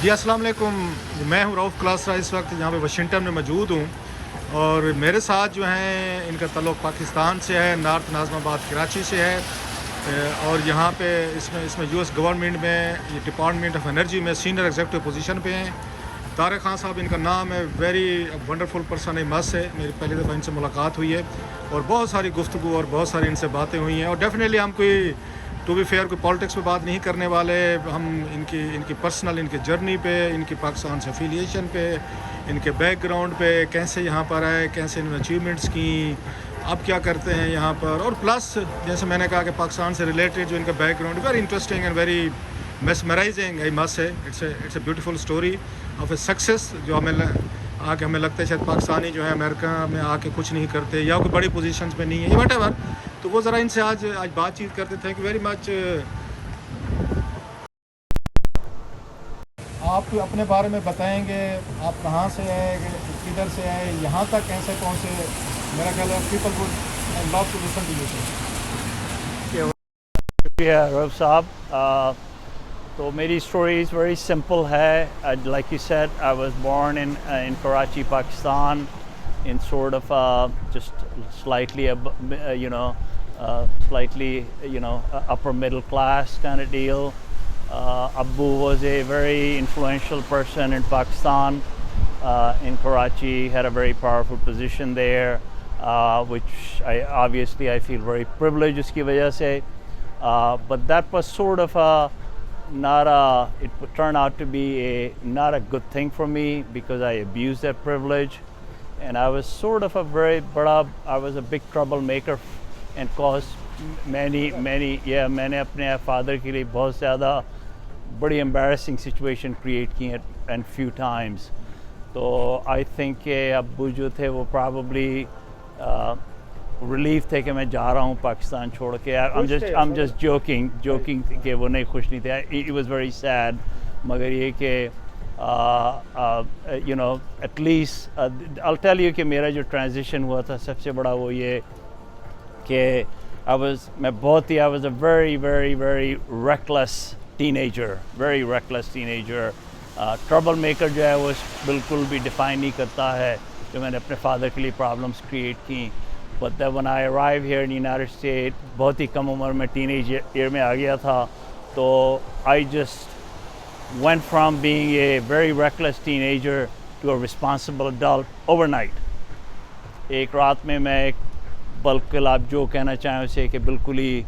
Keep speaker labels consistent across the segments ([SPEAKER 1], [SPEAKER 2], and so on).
[SPEAKER 1] जी अस्सलाम वालेकुम। मैं हूँ रऊफ़ क्लासरा, इस वक्त यहाँ पे वाशिंगटन में मौजूद हूँ और मेरे साथ जो हैं इनका ताल्लुक़ पाकिस्तान से है, नॉर्थ नाज़िमाबाद कराची से है। और यहाँ पे इसमें यूएस गवर्नमेंट में ये डिपार्टमेंट ऑफ एनर्जी में सीनियर एग्जीक्यूटिव पोजीशन पे हैं। तारिक खान साहब इनका नाम है। वेरी वंडरफुल पर्सन है, मस्त है। मेरी पहली दफ़ा इनसे मुलाकात हुई है और बहुत सारी गुफ्तगू और बहुत सारी इनसे बातें हुई हैं। और डेफिनेटली हम कोई टू बी फेयर कोई पॉलिटिक्स पे बात नहीं करने वाले। हम इनकी पर्सनल इनकी जर्नी पे, इनकी पाकिस्तान से एफिलिएशन पे, इनके बैकग्राउंड पे, कैसे यहाँ पर आए, कैसे इन्होंने अचीवमेंट्स की, अब क्या करते हैं यहाँ पर। और प्लस जैसे मैंने कहा कि पाकिस्तान से रिलेटेड जो इनका background very interesting and very mesmerizing I must है। It's a beautiful story of a success जो हमें लगता है शायद पाकिस्तानी जो है अमेरिका में आके कुछ नहीं करते या कोई बड़ी पोजीशंस पे नहीं है, वट एवर। तो वो ज़रा इनसे आज बातचीत करते थे कि वेरी मच आप अपने बारे में बताएंगे, आप कहाँ से आए, किधर से आए, यहाँ तक कैसे पहुँचे। मेरा ख्याल है people would love to listen to you sir.
[SPEAKER 2] शुक्रिया रऊफ साहब। तो मेरी स्टोरी इज़ वेरी सिंपल है। Like you said, I was born in Karachi, Pakistan, in sort of just slightly upper middle class kind of deal. Abu was a very influential person in Pakistan, in Karachi, had a very powerful position there, which I feel very privileged uski wajah se. But that was sort of it turned out to be not a good thing for me because I abused that privilege, and I was sort of I was a big troublemaker and caused मैंने अपने father के लिए बहुत ज़्यादा बड़ी embarrassing situation create की and few times. तो I think कि अब्बू जो थे वो probably रिलीफ थे कि मैं जा रहा हूँ पाकिस्तान छोड़ के। I'm just joking कि वो नहीं खुश नहीं थे। It was very sad, मगर ये कि at least I'll tell you कि मेरा जो transition हुआ था सबसे बड़ा वो ये कि I was a very very very reckless teenager, troublemaker जो है वो बिल्कुल भी define नहीं करता है जो मैंने अपने father के लिए problems create की। But then when I arrived here in the United States, बहुत ही कम उम्र में teenage year में आ गया था, तो I just went from being a very reckless teenager to a responsible adult overnight. एक रात में मैं एक बल्कि आप जो कहना चाहें उसे कि बिल्कुल ही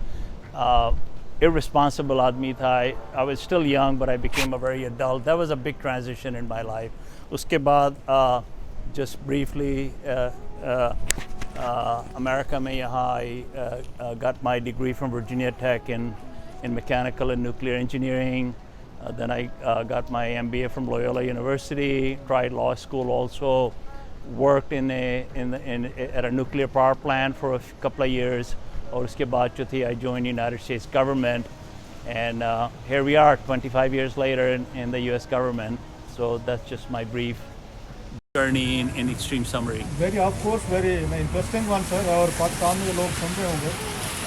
[SPEAKER 2] irresponsible आदमी था। I was still young, but I became a very adult. That was a big transition in my life. उसके बाद just briefly America में यहाँ I got my degree from Virginia Tech in mechanical and nuclear engineering. Then I got my MBA from Loyola University, tried law school also, worked at a nuclear power plant for a couple of years. और उसके बाद जो थी I joined the United States government, and here we are 25 years later in the US government. So that's just my brief journey in extreme summary.
[SPEAKER 1] Very of course very interesting one sir. और पाकिस्तान में लोग सुन रहे होंगे,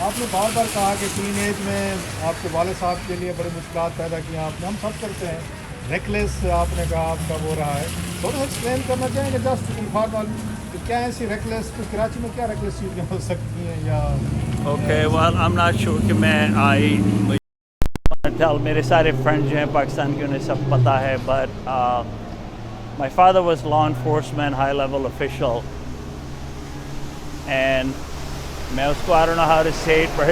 [SPEAKER 1] आपने बार बार कहा कि teen age में आपके वाले साहब के लिए बड़ी मुश्किलात पैदा की आपने। हम सब करते हैं, रेकलेस आपने कहा आपका वो रहा है। थोड़ा सा एक्सप्लेन करना चाहेंगे जस्ट इनफॉर्मल कि क्या ऐसी रेकलेस तो कराची में क्या रेकलेस चीज़ें हो सकती हैं या
[SPEAKER 2] Okay, well, I'm not sure कि मैं tell मेरे सारे फ्रेंड्स जो हैं पाकिस्तान के उन्हें सब पता है, but my father was law enforcement, high level official, and मैं उसको I don't know how to say it, but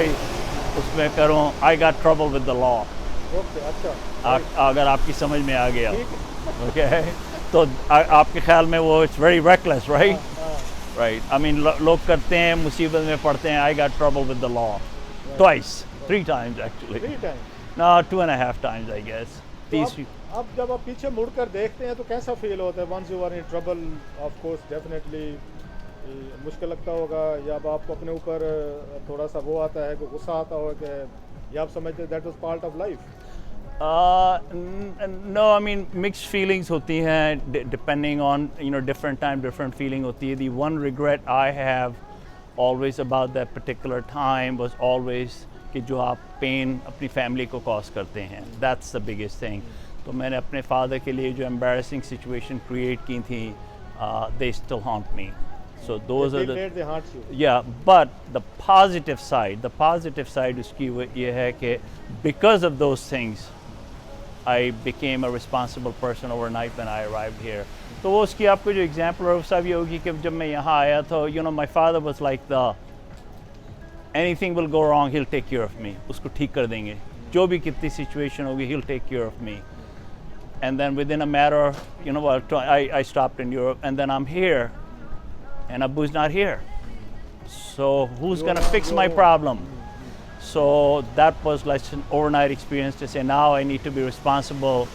[SPEAKER 2] उसमें करूँ I got trouble with the law.
[SPEAKER 1] Okay, अच्छा,
[SPEAKER 2] अगर आपकी समझ में आ गया, okay, तो आपके ख्याल में वो it's very reckless, right? Right. I mean, लोग करते हैं, मुसीबत में पड़ते हैं। I got trouble with the law twice, 3 times actually.
[SPEAKER 1] 3 times?
[SPEAKER 2] No, 2.5 times I guess.
[SPEAKER 1] अब जब आप पीछे मुड़कर देखते हैं तो कैसा फील होता है? Once you are in trouble, of course definitely मुश्किल लगता होगा, या अब आपको अपने ऊपर थोड़ा सा वो आता है, कोई गुस्सा आता होगा कि या आप समझते हैं that was part of life?
[SPEAKER 2] No, I mean mixed feelings होती हैं depending on different time, different feeling होती है. The one regret I have always about that particular time was always कि जो आप pain अपनी family को cause करते हैं. That's the biggest thing. तो मैंने अपने फादर के लिए जो एम्बैरसिंग सिचुएशन क्रिएट की थी, they still haunt me. So those are the,
[SPEAKER 1] they haunt you.
[SPEAKER 2] yeah, but the positive side उसकी ये है कि because of those things I became a responsible person overnight when I arrived here. तो वो उसकी आपको जो एग्जाम्पल रऊफ साहब ये होगी कि जब मैं यहाँ आया तो my father was like the anything will go wrong, he'll take care of me. उसको ठीक कर देंगे, जो भी कितनी situation होगी, he'll take care of me. And then within a matter, I stopped in Europe, and then I'm here, and Abu's not here. So who's gonna fix my problem? So that was like an overnight experience to say now I need to be responsible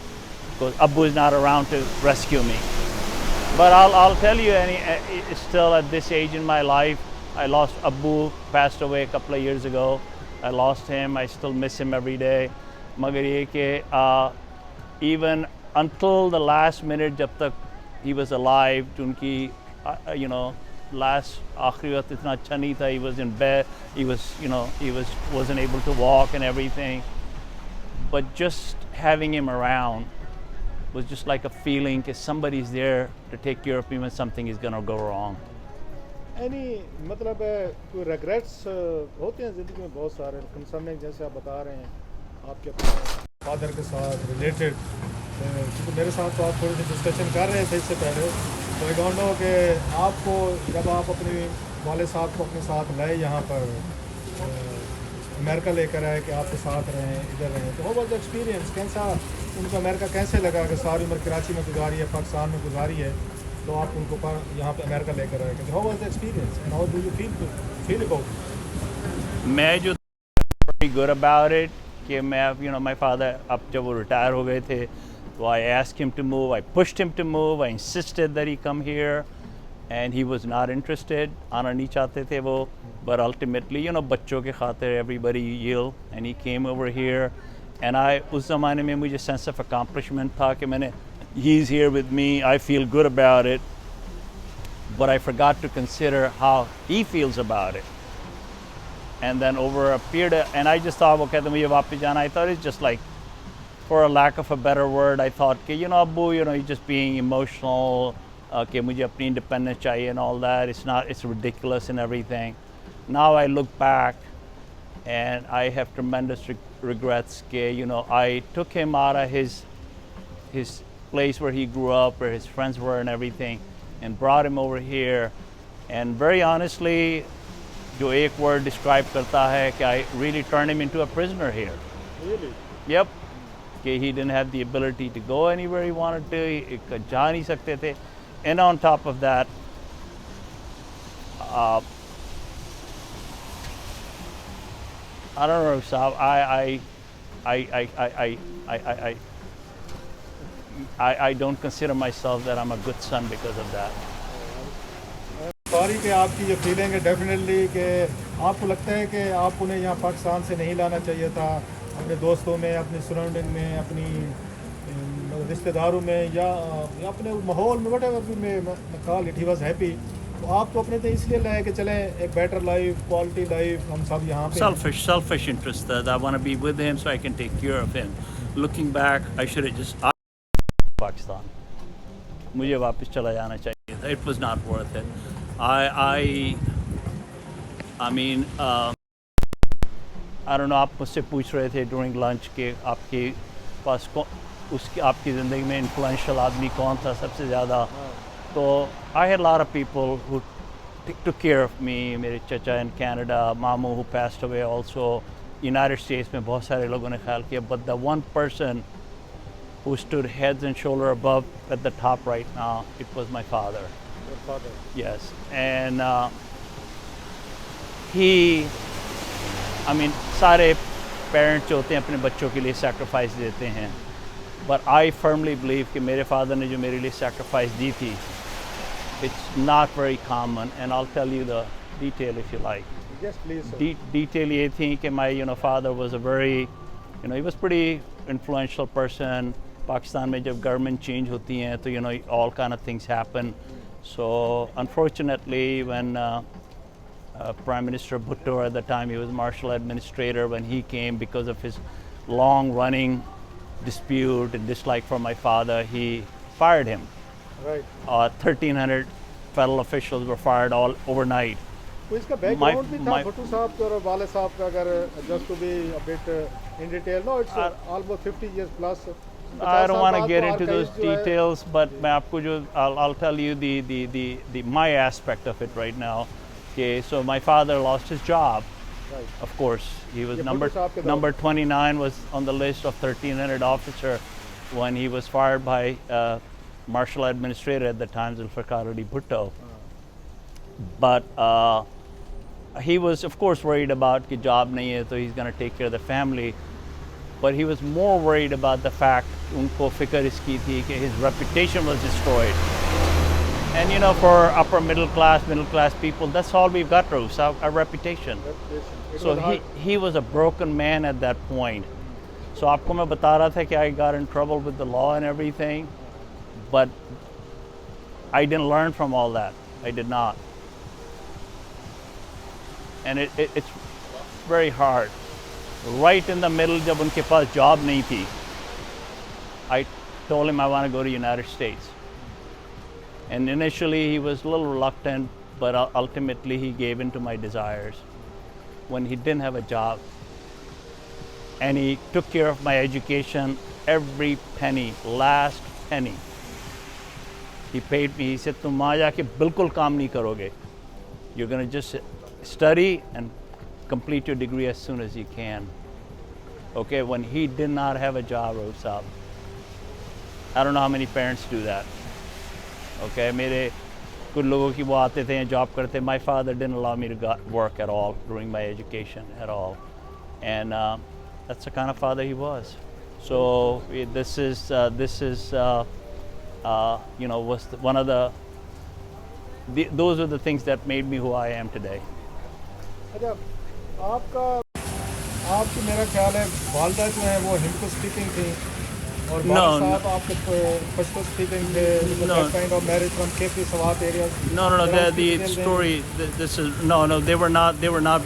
[SPEAKER 2] because Abu is not around to rescue me. But I'll tell you, still at this age in my life, I lost Abu, passed away a couple of years ago. I lost him. I still miss him every day. मगर ये कि even until the last minute, जब तक he was alive, तो उनकी last आखिरी वक्त इतना अच्छा नहीं था. He was in bed. He wasn't able to walk and everything. But just having him around was just like a feeling that somebody's there to take care of me when something is gonna go wrong.
[SPEAKER 1] मतलब कोई regrets होते हैं ज़िंदगी में बहुत सारे concerning, जैसे आप बता रहे हैं आपके अपने फादर के साथ रिलेटेड, क्योंकि मेरे साथ तो आप थोड़ी सी डिस्कशन कर रहे थे इससे पहले, तो आई डोंट नो कि आपको जब आप अपने वाले साहब को अपने साथ लाए यहाँ पर अमेरिका लेकर आए कि आपके साथ रहें, इधर रहें, तो वो वाज एक्सपीरियंस कैसा उनको अमेरिका कैसे लगा कि सारी उम्र कराची में गुजारी है, पाकिस्तान में गुजारी है, तो आप उनको यहाँ पे अमेरिका लेकर आए, how was the experience and how do you feel about?
[SPEAKER 2] मैं जो गुड अबाउट इट कि मैं माय फादर अब जब वो रिटायर हो गए थे तो I asked him to move, I pushed him to move, I insisted that he come here and he was not interested, आना नहीं चाहते थे वो, but ultimately बच्चों के खातिर everybody yield and he came over here and उस ज़माने में मुझे sense of accomplishment था कि मैंने he's here with me, I feel good about it, but I forgot to consider how he feels about it. And then over a period and I just thought वो कहते मुझे वापस जाना, I thought it's just like, for a lack of a better word, I thought कि Abu, he's just being emotional, कि मुझे अपनी independence चाहिए and all that. It's ridiculous and everything. Now I look back and I have tremendous regrets कि I took him out of his place where he grew up, where his friends were and everything, and brought him over here. And very honestly, जो एक word describe करता है कि I really turned him into a prisoner here.
[SPEAKER 1] Really?
[SPEAKER 2] Yep. कि he didn't have the ability to go anywhere he wanted to, जा नहीं सकते थे. And on top of that, I don't know, Saab, I don't consider myself that I'm a good son because of that.
[SPEAKER 1] Sorry कि आपकी ये feeling है definitely कि आपको लगता है कि आप उन्हें यहाँ पाकिस्तान से नहीं लाना चाहिए था, अपने दोस्तों में, अपनी सराउंडिंग में, अपनी रिश्तेदारों में या अपने माहौल में, वट एवर में call it, he was happy, तो आप तो अपने तो इसलिए लाए कि चलें एक बेटर लाइफ, क्वालिटी लाइफ, हम सब यहाँ पे
[SPEAKER 2] selfish interest that I want to be with him so I can take care of him. Looking back, I should have just Pakistan. मुझे वापस चला जाना चाहिए था. It was not worth it. I mean, I don't know, आप मुझसे पूछ रहे थे during lunch कि आपके पास आपकी ज़िंदगी में influential आदमी कौन था सबसे ज़्यादा, तो I had a lot of people who took care of me. मेरे चचा in Canada, मामू who passed away also, United States में बहुत सारे लोगों ने ख्याल किया, but the one person who stood heads and shoulders above at the top right now, it was my father.
[SPEAKER 1] Your father?
[SPEAKER 2] Yes, and सारे parents होते हैं अपने बच्चों के लिए सैक्रिफाइस देते हैं, but I firmly believe कि मेरे फादर ने जो मेरे लिए सैक्रिफाइस दी थी, it's not very common, and I'll tell you the detail if you like.
[SPEAKER 1] Yes, please, sir.
[SPEAKER 2] Detail ये थी कि my father was a very, he was pretty influential person. Pakistan में जब government change होती हैं तो all kind of things happen. So unfortunately when Prime Minister Bhutto at the time, he was Marshall Administrator, when he came, because of his long running dispute and dislike for my father, he fired him.
[SPEAKER 1] Right.
[SPEAKER 2] 1,300 federal officials were fired all overnight.
[SPEAKER 1] तो इसका background भी था भट्टू साहब का और वाले साहब का, अगर just to be a bit in detail, no, it's almost 50 years plus.
[SPEAKER 2] I don't want to get into those details, but मैं आपको जो I'll tell you the my aspect of it right now. Okay, so my father lost his job.
[SPEAKER 1] Right.
[SPEAKER 2] Of course, he was
[SPEAKER 1] ये
[SPEAKER 2] number
[SPEAKER 1] Bhattu साहब के दौर
[SPEAKER 2] number 29 was on the list of 1,300 officer when he was fired by martial administrator at the time, Zulfikar Ali Bhutto. But he was, of course, worried about कि job नहीं है, so he's going to take care of the family. But he was more worried about the fact उनको फिक्र इसकी थी कि his reputation was destroyed. And you know, for upper middle class people, that's all we've got, Rauf, our reputation. So he was a broken man at that point. So आपको मैं बता रहा था कि I got in trouble with the law and everything, but I didn't learn from all that. I did not. And it's very hard. Right in the middle, जब उनके पास job नहीं थी, I told him I want to go to the United States. And initially he was a little reluctant, but ultimately he gave in to my desires when he didn't have a job. And he took care of my education, every penny, last penny. He paid me. He said, तुम वहाँ जाके बिल्कुल काम नहीं करोगे. You're going to just study and complete your degree as soon as you can. Okay, when he did not have a job, Rauf Saab. I don't know how many parents do that. Okay, मेरे कुछ लोगों की वो आते थे job करते. My father didn't allow me to work at all during my education at all, and that's the kind of father he was. So this is you know, was one of those are the things that made me who I am today.
[SPEAKER 1] अच्छा, आपकी मेरा ख्याल है वालदा जो है वो Hindu speaking थी और वालिद साहब आपके पश्तो स्पीकिंग थे. What kind of marriage from KP Swat areas?
[SPEAKER 2] No. The story. This is no. They were not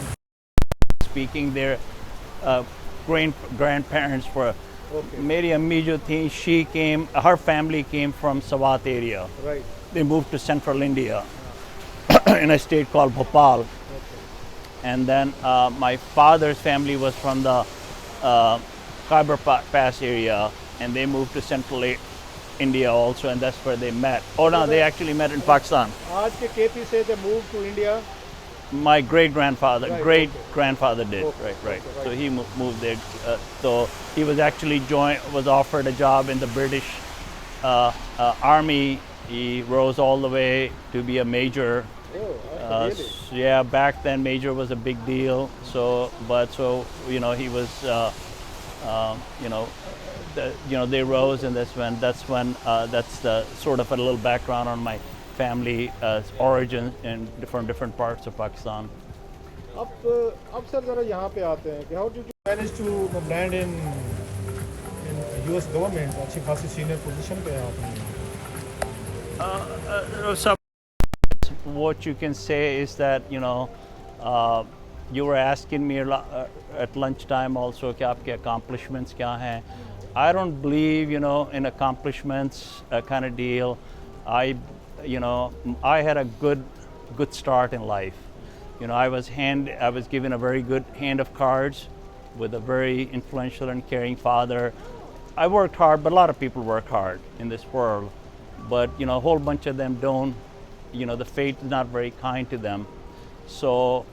[SPEAKER 2] speaking. Their grandparents were.
[SPEAKER 1] Okay.
[SPEAKER 2] मेरी अम्मी जो थी, she came. Her family came from Swat area.
[SPEAKER 1] Right.
[SPEAKER 2] They moved to central India in a state called Bhopal.
[SPEAKER 1] Okay.
[SPEAKER 2] And then my father's family was from the Khyber Pass area, and they moved to central India also, and that's where they met. Oh no, they actually met in Pakistan.
[SPEAKER 1] आज के KP से they moved to India.
[SPEAKER 2] My great-grandfather,
[SPEAKER 1] Right,
[SPEAKER 2] grandfather did.
[SPEAKER 1] Okay,
[SPEAKER 2] Right.
[SPEAKER 1] okay,
[SPEAKER 2] So he moved there. So he was actually was offered a job in the British Army. He rose all the way to be a major.
[SPEAKER 1] Oh, really?
[SPEAKER 2] Yeah, back then major was a big deal. So you know, he was you know, they rose, and that's the sort of a little background on my family origin from different parts of Pakistan.
[SPEAKER 1] अब sir जरा यहाँ पे आते हैं कि how did you manage to land in US government? अच्छी खासी senior position पे हैं आपने.
[SPEAKER 2] So what you can say is that, you know, you were asking me at lunchtime also कि आपके accomplishments क्या हैं. I don't believe, you know, in accomplishments kind of deal. I had a good start in life. You know, I was given a very good hand of cards with a very influential and caring father. I worked hard, but a lot of people work hard in this world. But, you know, a whole bunch of them don't. You know, the fate is not very kind to them. So,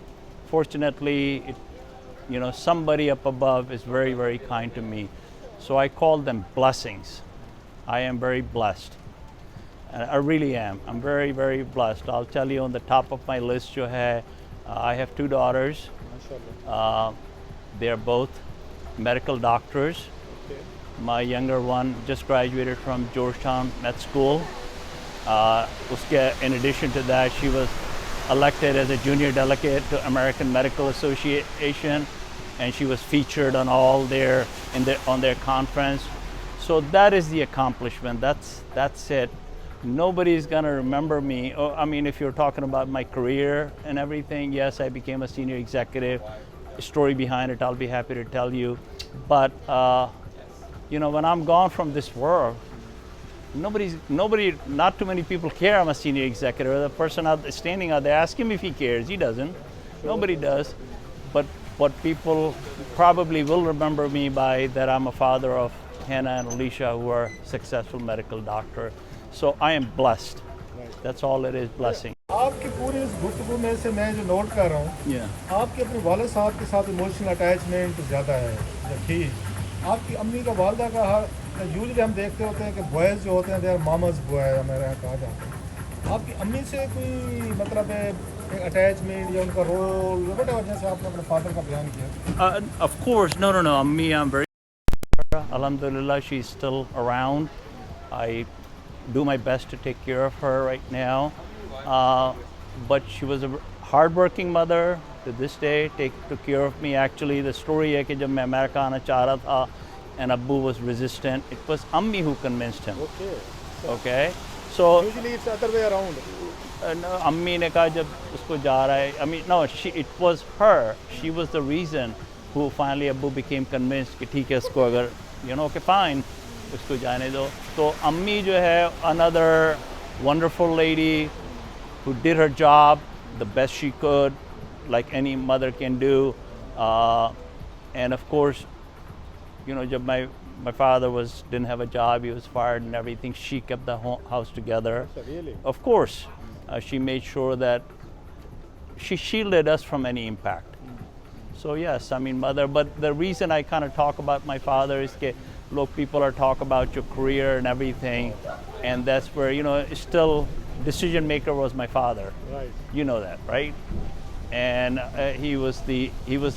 [SPEAKER 2] fortunately, you know, somebody up above is very, very kind to me. So I call them blessings. I am very blessed. I really am. I'm very, very blessed. I'll tell you on the top of my list, I have two daughters. They're both medical doctors.
[SPEAKER 1] Okay.
[SPEAKER 2] My younger one just graduated from Georgetown Med School. In addition to that, she was elected as a junior delegate to American Medical Association, and she was featured on on their conference. So that is the accomplishment. That's it. Nobody's gonna remember me. Oh, I mean, if you're talking about my career and everything, yes, I became a senior executive. Story behind it, I'll be happy to tell you. But you know, when I'm gone from this world, not too many people care I'm a senior executive. The person standing out there, ask him if he cares. He doesn't. Nobody does. But what people probably will remember me by that I'm a father of Hannah and Alicia, who are successful medical doctor. So I am blessed. That's all it is, blessing.
[SPEAKER 1] आपकी पूरी इस गुफ्तगू में से मैं जो note कर रहा हूँ, आपके अपने वाले साहब के साथ इमोशनल अटैचमेंट ज़्यादा है जब थी। आपकी अम्मी का वालदा का यूजली हम देखते होते हैं कि बॉयज़ जो होते हैं दे आर मामाज बॉय, हमारे यहाँ कहा जाता है। आपकी अम्मी से कोई मतलब अटैचमेंट या उनका रोल या वट वजह से आपने अपने फादर का बयान किया?
[SPEAKER 2] Of course, no. Ammi, I'm very Alhamdulillah, she's still around. I do my best to take care of her right now. But she was a hardworking mother to this day, took care of me. Actually, the story is that when I America aana cha raha tha and Abbu was resistant, it was Ammi who convinced him. Okay. So
[SPEAKER 1] usually it's other way around.
[SPEAKER 2] Ammi ne kaha jab usko ja raha hai, I mean, no, it was her. She was the reason who finally Abbu became convinced कि ठीक है इसको अगर you know, okay, fine, इसको जाने दो. तो अम्मी जो है, another wonderful lady who did her job the best she could, like any mother can do. And of course, you know, जब my father didn't have a job, he was fired and everything, she kept the house together.
[SPEAKER 1] Really?
[SPEAKER 2] Of course, she made sure that she shielded us from any impact. So yes, I mean mother, but the reason I kind of talk about my father is that, look, people are talk about your career and everything, and that's where, you know, still decision maker was my father.
[SPEAKER 1] Right.
[SPEAKER 2] You know that, right? And he was the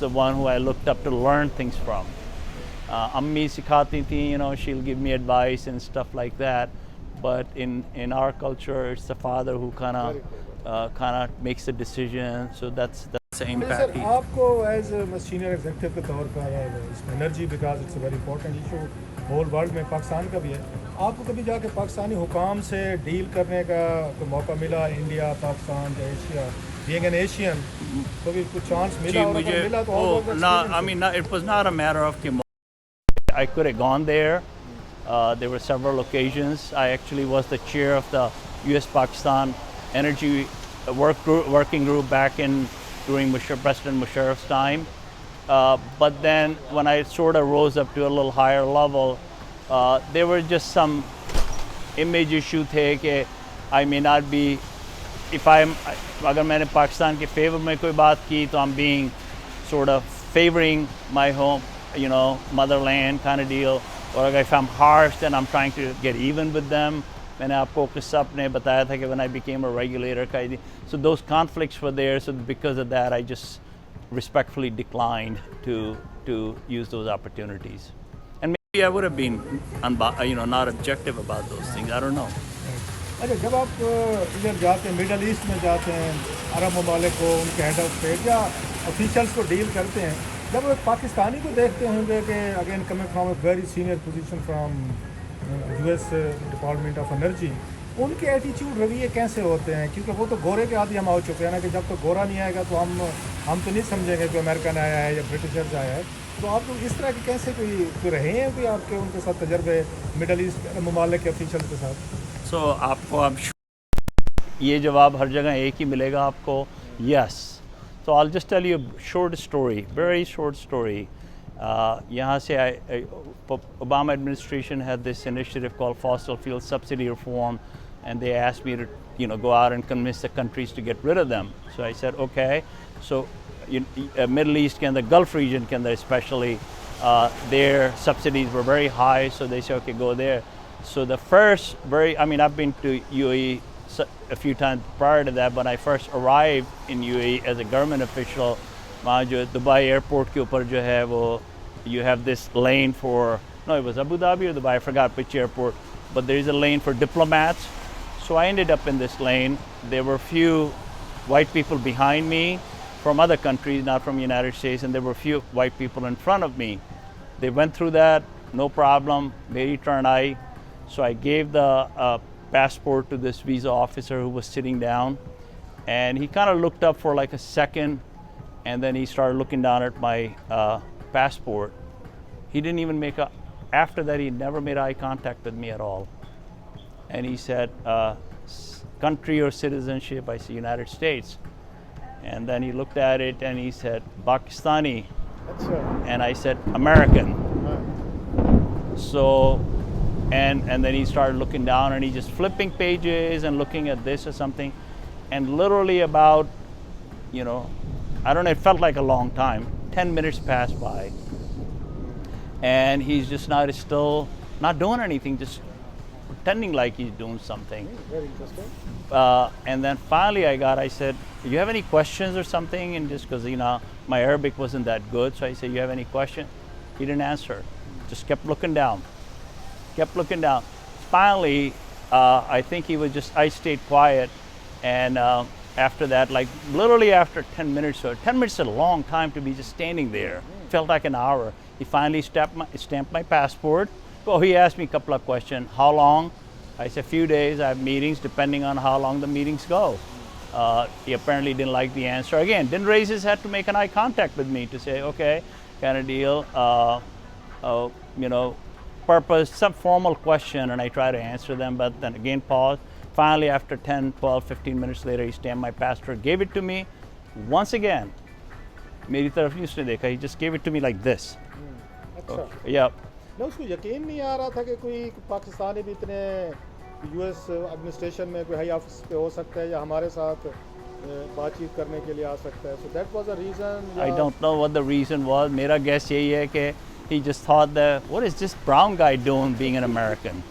[SPEAKER 2] one who I looked up to learn things from. Ammi sikhati thi, you know, she'll give me advice and stuff like that, but in our culture, it's the father who kind of makes the decision. So that's the impact.
[SPEAKER 1] Sir आपको as senior executive के तौर पर energy because it's a very important issue whole world में, पाकिस्तान का भी है, आपको कभी जाके पाकिस्तानी हुकाम से डील करने का कोई मौका मिला? इंडिया, पाकिस्तान या एशिया, बीइंग एन एशियन, कभी कुछ चांस मिला? और अगर मिला तो
[SPEAKER 2] I mean, it was not a matter of I could have gone there. There were several occasions. I actually was the chair of the U.S.-Pakistan Energy Working Group back during President Musharraf's time. But then when I sort of rose up to a little higher level, there were just some image issue that I may not be, अगर मैंने पाकिस्तान के favor में कोई बात की, तो I'm being sort of favoring my home, you know, motherland kind of deal. Or if I'm harsh, then I'm trying to get even with them. मैंने आपको किस्सा अपने बताया था कि when I became a regulator, so those conflicts were there. So because of that, I just respectfully declined to use those opportunities. And maybe I would have been, not objective about those things. I don't know.
[SPEAKER 1] अच्छा, जब आप इधर जाते हैं, middle east में जाते हैं, अरब ममालिक को, उनके हेड ऑफ स्टेट या ऑफिशियल्स को डील करते हैं, जब एक पाकिस्तानी को देखते होंगे कि again coming from a very senior position from US department of energy, उनके एटीट्यूड रवैये कैसे होते हैं? क्योंकि वो तो गोरे के आदि हम आ चुके हैं ना, कि जब तो गोरा नहीं आएगा तो हम तो नहीं समझेंगे कि अमेरिकन आया है या ब्रिटिशर्स आया है। तो आप लोग इस तरह के कैसे कोई रहे हैं कोई आपके उनके साथ तजर्बे मिडल ईस्ट ममालिक के ऑफिशियल के साथ?
[SPEAKER 2] So आपको अब ये जवाब हर जगह एक ही मिलेगा आपको, yes. So I'll just tell you a short story, very short story. यहाँ से Obama administration had this initiative called fossil fuel subsidy reform, and they asked me to go out and convince the countries to get rid of them. So I said okay. So Middle East and the Gulf region especially, their subsidies were very high, so they said okay, go there. So the first I've been to UAE a few times prior to that. When I first arrived in UAE as a government official, वहाँ जो Dubai airport के ऊपर जो है वो, you have this lane for, no, it was Abu Dhabi or Dubai, I forgot which airport, but there is a lane for diplomats. So I ended up in this lane. There were few white people behind me from other countries, not from the United States, and there were few white people in front of me. They went through that, no problem, meri turn aayi. So I gave the passport to this visa officer who was sitting down, and he kind of looked up for like a second, and then he started looking down at my passport. He didn't even make an after that, he never made eye contact with me at all. And he said, country or citizenship? I said, United States. And then he looked at it and he said, Pakistani. And I said, American. So, and then he started looking down and he just flipping pages and looking at this or something. And literally about, I don't know, it felt like a long time. 10 minutes passed by. And he's just still not doing anything, just pretending like he's doing something.
[SPEAKER 1] Very interesting.
[SPEAKER 2] And then finally I said, do you have any questions or something? And just because, my Arabic wasn't that good. So I said, you have any questions? He didn't answer. Just kept looking down. Finally, I think I stayed quiet. And after that, like literally after 10 minutes, or 10 minutes is a long time to be just standing there. Felt like an hour. He finally stamped my passport. Well, he asked me a couple of questions. How long? I said, a few days. I have meetings depending on how long the meetings go. He apparently didn't like the answer. Again, didn't raise his head to make an eye contact with me to say, okay, kind of deal. Purpose, some formal question, and I try to answer them, but then again pause. Finally, after 10, 12, 15 minutes later, he stamped my passport, gave it to me. Once again, मेरी तरफ नहीं उसने देखा, he just gave it to me like this.
[SPEAKER 1] अच्छा.
[SPEAKER 2] Yeah.
[SPEAKER 1] ना उसको यकीन नहीं आ रहा था कि कोई पाकिस्तानी भी इतने यूएस एडमिनिस्ट्रेशन में कोई हाई ऑफिस पे हो सकता है या हमारे साथ बातचीत करने के लिए आ सकता है. So that was the reason.
[SPEAKER 2] I don't know what the reason was. मेरा guess यही है कि he just thought that what is this brown guy doing being an American?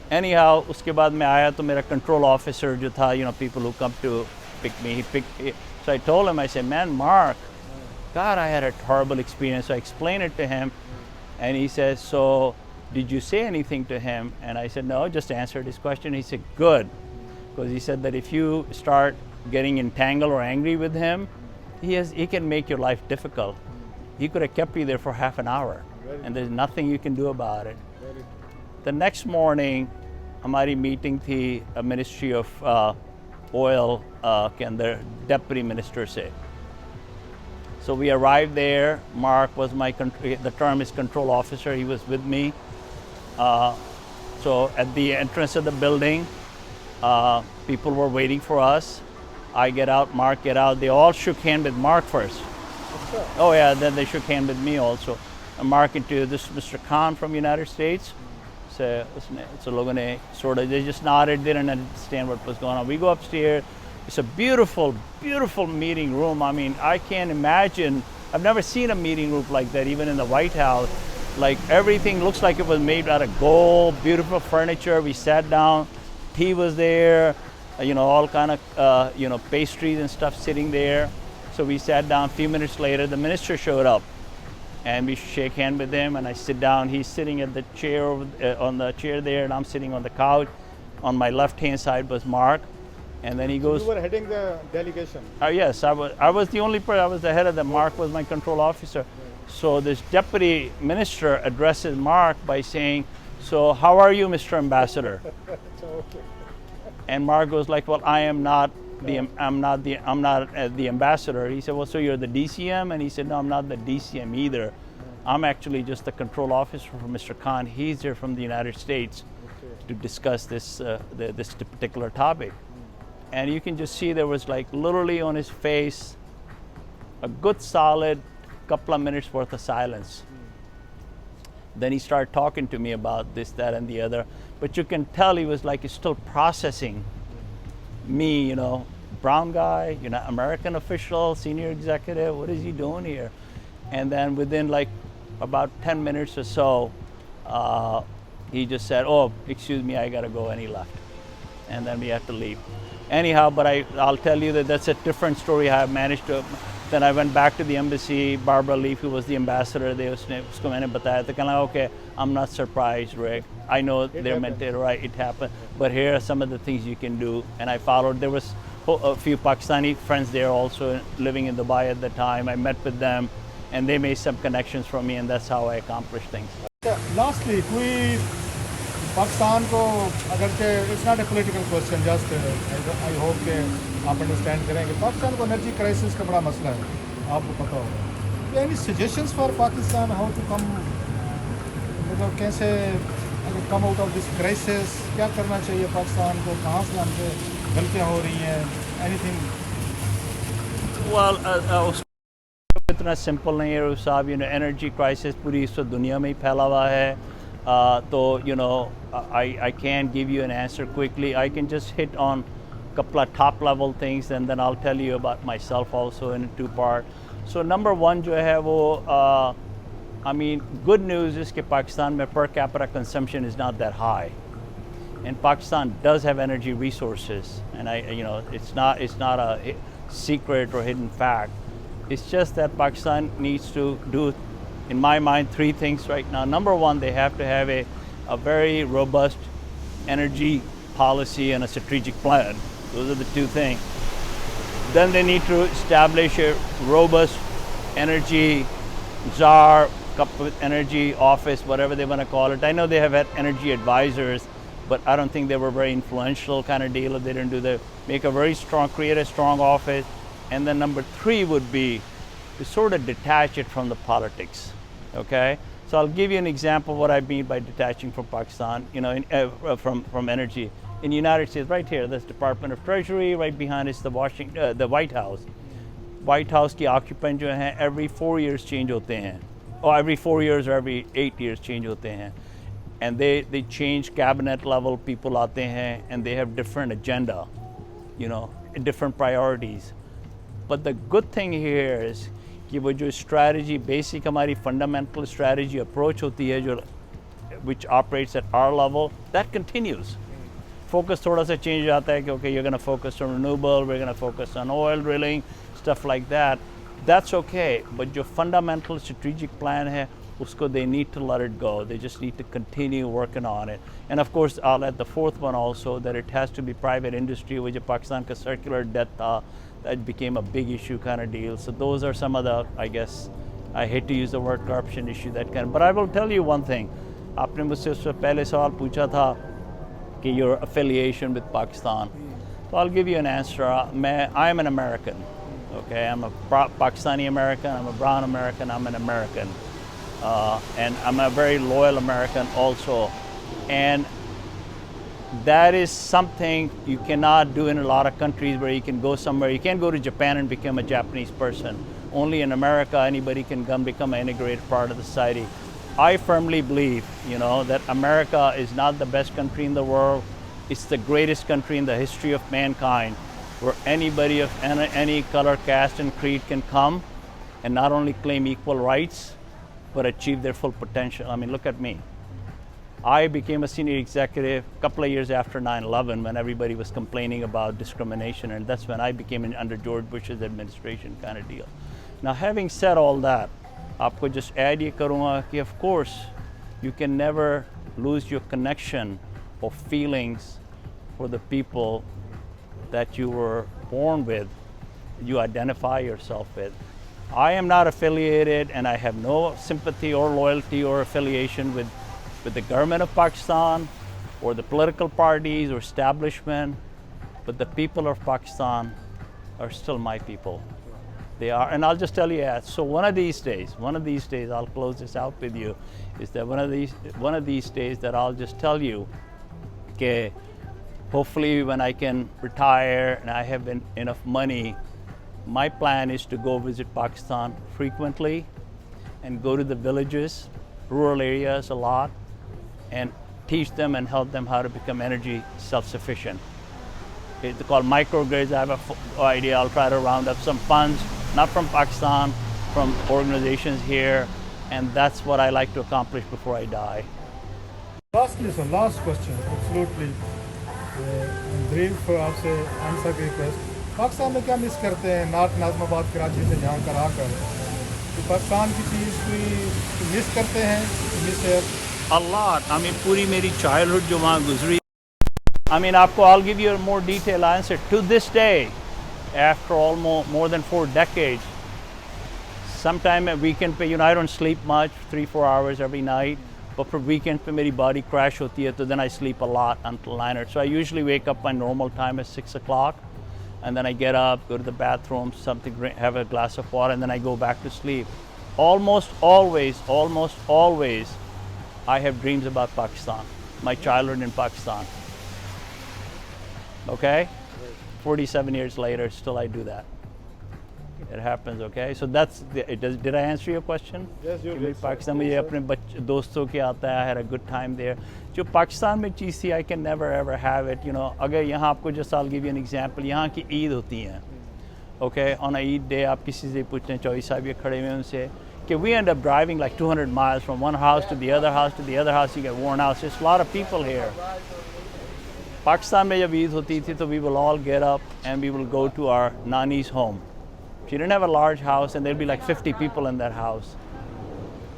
[SPEAKER 2] Anyhow, उसके बाद मैं आया तो मेरा control officer जो था, people who come to pick me, so I told him, I said, man, Mark, God, I had a horrible experience. So I explained it to him, and he says, so did you say anything to him? And I said, no, just answered his question. He said, good, because he said that if you start getting entangled or angry with him, he can make your life difficult. He could have kept you there for half an hour, and there's nothing you can do about it. The next morning, हमारी meeting थी a Ministry of Oil के अंदर Deputy Minister से. So we arrived there. Mark was the term is control officer. He was with me. So at the entrance of the building, people were waiting for us. I get out, Mark get out. They all shook hands with Mark first.
[SPEAKER 1] Sure.
[SPEAKER 2] Oh yeah, then they shook hands with me also. And Mark into this Mr. Khan from United States. So लोगों ने sort of, they just nodded, didn't understand what was going on. We go upstairs. It's a beautiful, beautiful meeting room. I mean, I can't imagine. I've never seen a meeting room like that, even in the White House. Like everything looks like it was made out of gold, beautiful furniture. We sat down, tea was there, all kind of, pastries and stuff sitting there. So we sat down. A few minutes later, the minister showed up, and we shake hands with him. And I sit down. He's sitting at the chair on the chair there, and I'm sitting on the couch. On my left-hand side was Mark. And then he goes.
[SPEAKER 1] You were heading the delegation.
[SPEAKER 2] Yes, I was the only person. I was the head of the. Mark was my control officer. So this deputy minister addresses Mark by saying, "So how are you, Mr. Ambassador?"
[SPEAKER 1] Okay.
[SPEAKER 2] And Mark goes like, "Well, I'm not the ambassador." He said, "Well, so you're the DCM?" And he said, "No, I'm not the DCM either. I'm actually just the control officer for Mr. Khan. He's here from the United States to discuss this this particular topic." And you can just see there was like literally on his face a good solid couple of minutes worth of silence. Then he started talking to me about this, that, and the other. But you can tell he was like he's still processing me, brown guy, American official, senior executive, what is he doing here? And then within like about 10 minutes or so, he just said, "Oh, excuse me, I gotta go," and he left. And then we had to leave. Anyhow, but I'll tell you that that's a different story. I have managed to. Then I went back to the embassy. Barbara Leaf, who was the ambassador, उसको मैंने बताया था, कहना, "Okay, I'm not surprised, Rick. I know they're meant to, right? It happened. But here are some of the things you can do." And I followed. There was a few Pakistani friends there also living in Dubai at the time. I met with them, and they made some connections for me, and that's how I accomplished things.
[SPEAKER 1] Lastly, कोई पाकिस्तान को अगर it's not a political question, just I hope कि आप understand करेंगे. पाकिस्तान को energy crisis का बड़ा मसला है, आपको पता होगा. Any suggestions for Pakistan how to come मतलब कैसे अगर come out of this crisis क्या करना चाहिए पाकिस्तान को, कहाँ से हमसे गलतियाँ हो रही हैं, एनीथिंग?
[SPEAKER 2] Well, इतना सिंपल नहीं है रूफ साहब, एनर्जी क्राइसिस पूरी इस वक्त दुनिया में ही फैला हुआ है. तो I can't give you an answer quickly. I can just hit on a couple of top level things and then I'll tell you about myself also in two part. So number one जो है वो I mean good news is कि Pakistan में per capita consumption is not that high. And Pakistan does have energy resources, and it's not a secret or hidden fact. It's just that Pakistan needs to do, in my mind, three things right now. Number one, they have to have a very robust energy policy and a strategic plan. Those are the two things. Then they need to establish a robust energy czar, energy office, whatever they want to call it. I know they have had energy advisors, but I don't think they were very influential kind of deal. They didn't create a strong office. And then number three would be to sort of detach it from the politics, okay? So I'll give you an example of what I mean by detaching from Pakistan, from energy. In the United States, right here, there's Department of Treasury, right behind is the White House. White House की occupant जो हैं every 4 years change होते हैं, or every 4 years or every 8 years change होते हैं. And they change cabinet level people आते हैं and they have different agenda, different priorities. But the good thing here is कि वो जो strategy, basic हमारी fundamental strategy approach होती है जो which operates at our level, that continues. Focus थोड़ा सा change आता है कि okay, you're going to focus on renewable, we're going to focus on oil drilling, stuff like that. That's okay, but your fundamental strategic plan है usko they need to let it go. They just need to continue working on it. And of course, I'll add the fourth one also, that it has to be private industry, which Pakistan ka circular debt that became a big issue kind of deal. So those are some of the, I guess, I hate to use the word corruption issue, that kind of, but I will tell you one thing. आपने मुझसे उससे पहले सवाल पूछा था कि your affiliation with Pakistan. So I'll give you an answer. I'm an American. Okay, I'm a Pakistani American, I'm a brown American, I'm an American. And I'm a very loyal American also. And that is something you cannot do in a lot of countries where you can go somewhere. You can't go to Japan and become a Japanese person. Only in America, anybody can come become an integrated part of the society. I firmly believe, that America is not the best country in the world. It's the greatest country in the history of mankind, where anybody of any color, caste, and creed can come and not only claim equal rights, but achieve their full potential. I mean, look at me. I became a senior executive a couple of years after 9/11 when everybody was complaining about discrimination, and that's when I became under George Bush's administration kind of deal. Now, having said all that, आपको just add ये करूँगा कि of course you can never lose your connection or feelings for the people that you were born with, you identify yourself with. I am not affiliated and I have no sympathy or loyalty or affiliation with the government of Pakistan or the political parties or establishment, but the people of Pakistan are still my people. They are, and I'll just tell you, so one of these days, I'll close this out with you, is that one of these days that I'll just tell you, okay, hopefully when I can retire and I have enough money, my plan is to go visit Pakistan frequently and go to the villages, rural areas a lot, and teach them and help them how to become energy self-sufficient. It's called microgrids. I have an idea. I'll try to round up some funds, not from Pakistan, from organizations here, and that's what I like to accomplish before I die.
[SPEAKER 1] Lastly, sir, last question, absolutely. Brief for आपसे answer की request. Pakistan में क्या miss करते हैं north नाज़माबाद Karachi से यहाँ कर आकर? कि पाकिस्तान की चीज़ कोई मिस करते हैं? Miss
[SPEAKER 2] A lot. I mean, पूरी मेरी childhood जो वहाँ गुजरी. I mean, I'll give you a more detailed answer. To this day, after almost more than 4 decades, sometime at weekend पे, I don't sleep much, 3-4 hours every night. But for weekends पे मेरी body crash होती है, so then I sleep a lot until 9 or so. I usually wake up my normal time at 6 o'clock, and then I get up, go to the bathroom, have a glass of water, and then I go back to sleep. Almost always, I have dreams about Pakistan, my childhood in Pakistan. Okay? 47 years later, still I do that. It happens, okay? So that's, did I answer your question?
[SPEAKER 1] Yes, you
[SPEAKER 2] कि
[SPEAKER 1] did,
[SPEAKER 2] भाई
[SPEAKER 1] sir.
[SPEAKER 2] Pakistan मुझे अपने दोस्तों के आता है, I had a good time there. जो पाकिस्तान में चीज़ थी, I can never ever have it, you know. अगर यहाँ आपको just I'll give you an example, यहाँ की ईद होती है. Okay, on a Eid day, आप किसी से पूछते हैं, चौधरी साहब ये खड़े हुए उनसे, कि we end up driving like 200 miles from one house to the other house to the other house, you get worn out. So there's a lot of people here. Pakistan में जब ईद होती थी, तो we will all get up and we will go to our nani's home. She didn't have a large house, and there'd be like 50 people in that house.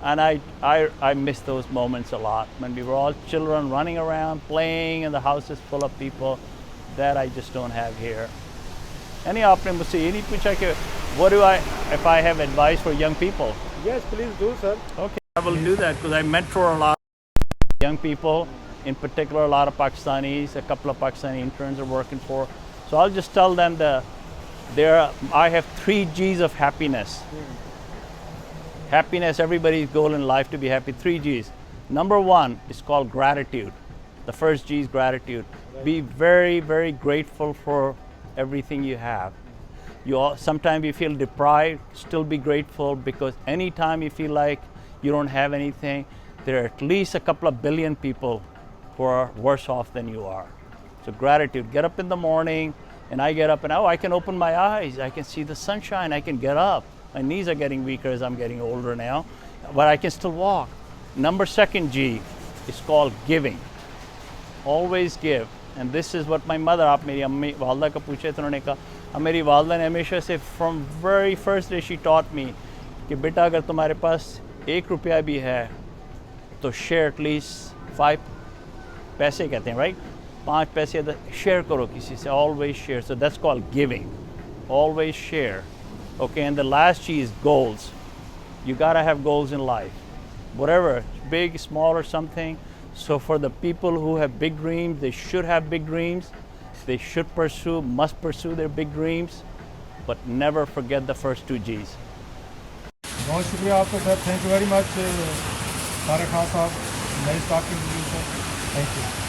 [SPEAKER 2] And I miss those moments a lot, when we were all children running around, playing, and the house is full of people. That I just don't have here. Any आपने मुझसे ये नहीं पूछा कि what do I, if I have advice for young people?
[SPEAKER 1] Yes, please do, sir.
[SPEAKER 2] Okay, I will do that because I mentor a lot of young people, in particular a lot of Pakistanis, a couple of Pakistani interns are working for. So I'll just tell them I have 3 G's of happiness. Happiness, everybody's goal in life to be happy, 3 G's. Number 1 is called gratitude. The first G is gratitude. Be very, very grateful for everything you have. Sometimes you feel deprived, still be grateful, because anytime you feel like you don't have anything, there are at least a couple of billion people who are worse off than you are. So gratitude, get up in the morning, and I get up and I can open my eyes, I can see the sunshine, I can get up. My knees are getting weaker as I'm getting older now, but I can still walk. Number 2 G is called giving. Always give. And this is what my mother, आप मेरी अम्मी वालदा का पूछे तो उन्होंने कहा, मेरी वालदा ने हमेशा से from very first day she taught me कि बेटा अगर तुम्हारे पास 1 रुपया भी है तो share at least 5 पैसे कहते हैं, right? 5 पैसे share करो किसी से, always share. So that's called giving. Always share. Okay, and the last G is goals. You gotta have goals in life, whatever, big, small, or something. So for the people who have big dreams, they should have big dreams. They should must pursue their big dreams, but never forget the first 2 G's.
[SPEAKER 1] बहुत शुक्रिया आपका sir. Thank you very much, Tariq साहब. Nice talking to you, sir. Thank you.